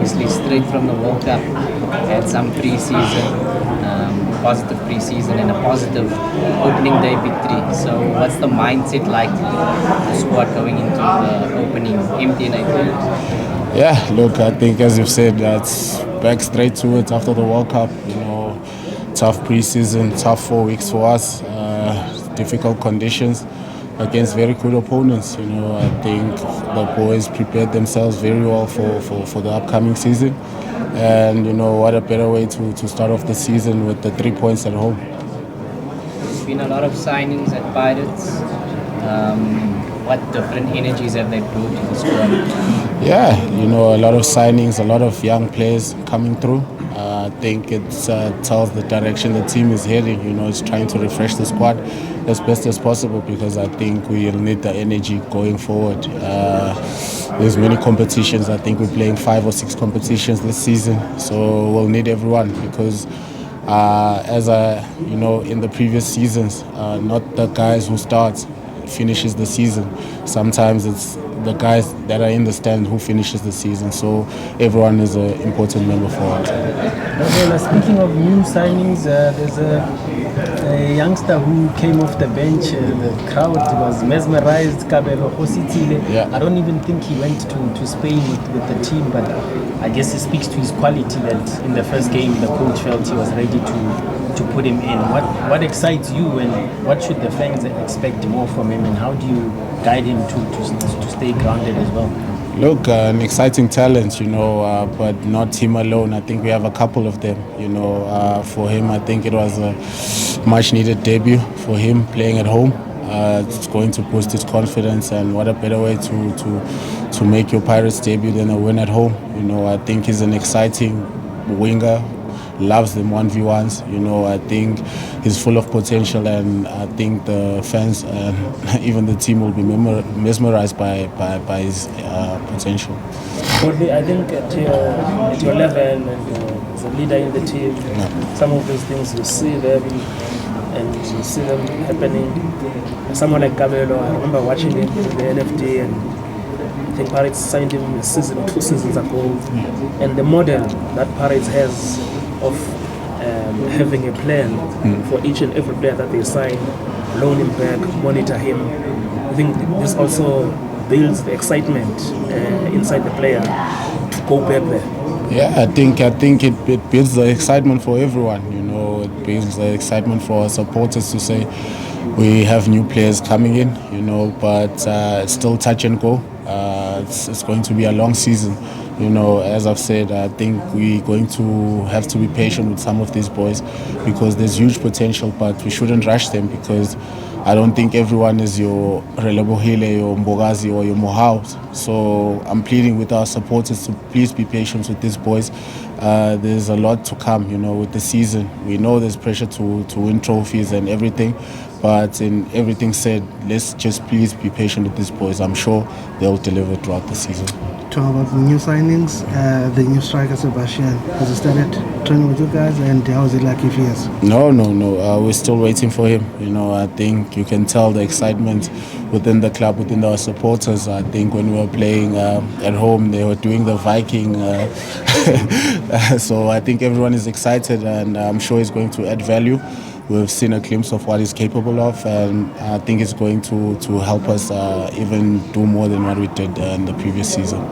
obviously straight from the World Cup, had some positive pre-season and a positive opening day victory. So what's the mindset like, the squad going into the opening empty and Yeah, look, I think as you've said, it's back straight to it after the World Cup. Tough pre-season, tough 4 weeks for us, difficult conditions against very good opponents. I think the boys prepared themselves very well for the upcoming season. And, what a better way to start off the season with the 3 points at home. There's been a lot of signings at Pirates. What different energies have they brought to the squad? Yeah, a lot of signings, a lot of young players coming through. I think it tells the direction the team is heading. It's trying to refresh the squad as best as possible because I think we'll need the energy going forward. There's many competitions. I think we're playing 5 or 6 competitions this season, so we'll need everyone because in the previous seasons, not the guys who start finishes the season. Sometimes it's the guys that are in the stand who finishes the season. So everyone is an important member for us. Well, speaking of new signings, there's a youngster who came off the bench. The crowd was mesmerized. Kabelo Ositile. Yeah. I don't even think he went to Spain with the team, but I guess it speaks to his quality that in the first game the coach felt he was ready to put him in. What excites you, and what should the fans expect more from him, and how do you guide him to stay grounded as well? Look, an exciting talent, but not him alone. I think we have a couple of them. For him, I think it was a much-needed debut for him playing at home. It's going to boost his confidence, and what a better way to make your Pirates debut than a win at home. I think he's an exciting winger. Loves them 1v1s. I think he's full of potential, and I think the fans and even the team will be mesmerized by his potential. I think at your level and as a leader in the team, some of those things you see them and you see them happening. Someone like Kabelo, I remember watching him in the NFD, and I think Pirates signed him a season, 2 seasons ago, and the model that Pirates has of having a plan for each and every player that they sign, loan him back, monitor him. I think this also builds the excitement inside the player to go back there. Yeah, I think it builds the excitement for everyone. It builds the excitement for our supporters to say we have new players coming in. But it's still touch and go. It's going to be a long season. As I've said, I think we're going to have to be patient with some of these boys because there's huge potential, but we shouldn't rush them because I don't think everyone is your Relebohile, your Mbogazi or your Mohau. So I'm pleading with our supporters to please be patient with these boys. There's a lot to come, with the season. We know there's pressure to win trophies and everything, but in everything said, let's just please be patient with these boys. I'm sure they'll deliver throughout the season. Talk about the new signings, the new striker Sebastian. Has he started training with you guys, and how is it like if he is? No. We're still waiting for him. I think you can tell the excitement within the club, within our supporters. I think when we were playing at home, they were doing the Viking. So I think everyone is excited, and I'm sure he's going to add value. We've seen a glimpse of what he's capable of, and I think it's going to help us even do more than what we did in the previous season.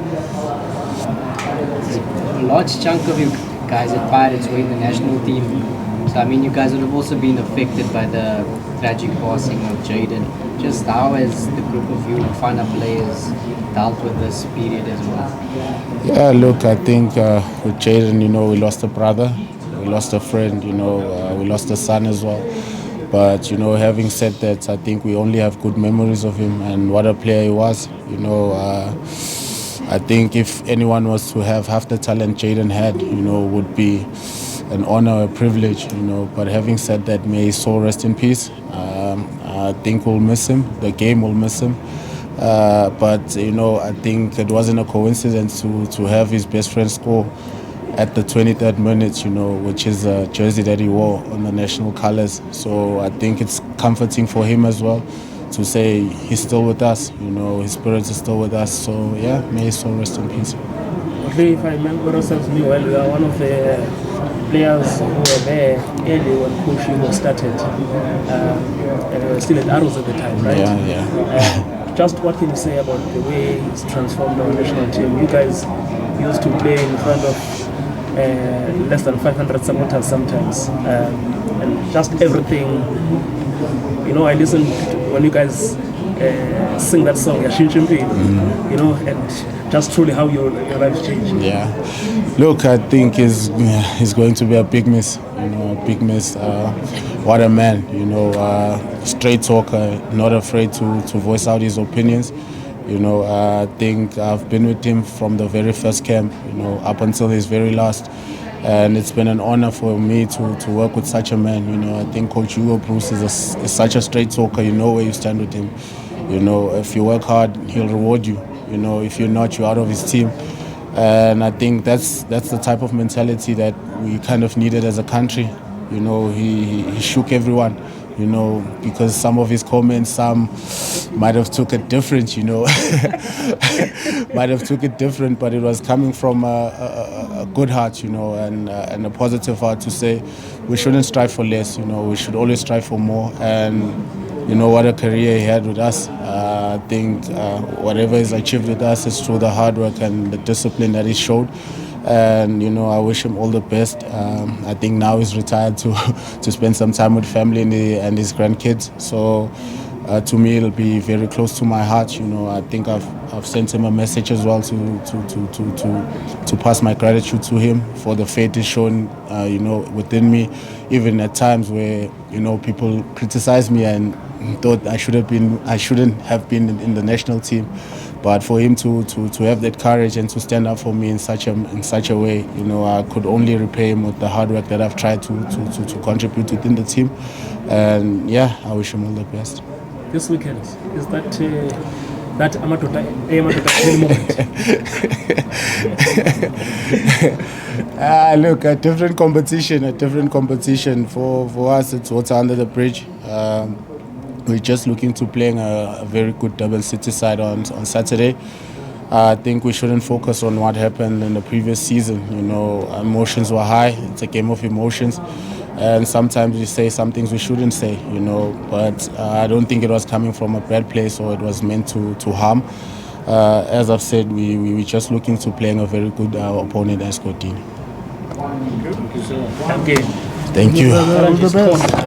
A large chunk of you guys at Pirates were in the national team. So, you guys would have also been affected by the tragic passing of Jaden. Just how has the group of you Fana players dealt with this period as well? Yeah, look, I think with Jaden, we lost a brother. We lost a friend, we lost a son as well. But, having said that, I think we only have good memories of him and what a player he was. I think if anyone was to have half the talent Jaden had, would be an honor, a privilege, But having said that, may his soul rest in peace. I think we'll miss him. The game will miss him. But, I think it wasn't a coincidence to have his best friend score at the 23rd minute, which is a jersey that he wore on the national colours. So I think it's comforting for him as well to say he's still with us, his spirit is still with us. So yeah, may his soul rest in peace. if I remember serves me well, you are one of the players who were there early when Coach Hugo started. And we were still at Arrows at the time, right? Yeah. Just what can you say about the way he's transformed our national team? You guys used to play in front of less than 500 supporters sometimes, and just everything. You know, I listened when you guys sing that song, Yashin Chimpi, you know, and just truly how your life changed. Yeah. Look, I think it's going to be a big miss. You know, a big miss. What a man. You know, straight talker, not afraid to voice out his opinions. You know, I think I've been with him from the very first camp, you know, up until his very last. And it's been an honor for me to work with such a man. You know, I think Coach Hugo Bruce is such a straight talker. You know where you stand with him. You know, if you work hard, he'll reward you. You know, if you're not, you're out of his team. And I think that's the type of mentality that we kind of needed as a country. You know, he shook everyone. You know, because some of his comments, some might have took it different, you know. Might have took it different, but it was coming from a good heart, you know, and a positive heart to say we shouldn't strive for less, you know, we should always strive for more. And, you know, what a career he had with us. I think whatever he's achieved with us is through the hard work and the discipline that he showed. And you know, I wish him all the best. I think now he's retired to spend some time with family and his grandkids. So to me, it'll be very close to my heart. You know, I think I've sent him a message as well to pass my gratitude to him for the faith he's shown. You know, within me, even at times where you know people criticize me and thought I shouldn't have been in the national team. But for him to have that courage and to stand up for me in such a way, you know, I could only repay him with the hard work that I've tried to contribute within the team. And yeah, I wish him all the best. This weekend, is that Amatota moment? Look, a different competition. For us, it's water under the bridge. We're just looking to playing a very good Durban City side on Saturday. I think we shouldn't focus on what happened in the previous season. You know, emotions were high. It's a game of emotions. And sometimes we say some things we shouldn't say, you know. But I don't think it was coming from a bad place or it was meant to harm. As I've said, we're just looking to playing a very good opponent as Scotland. Thank you. Thank you. All the best.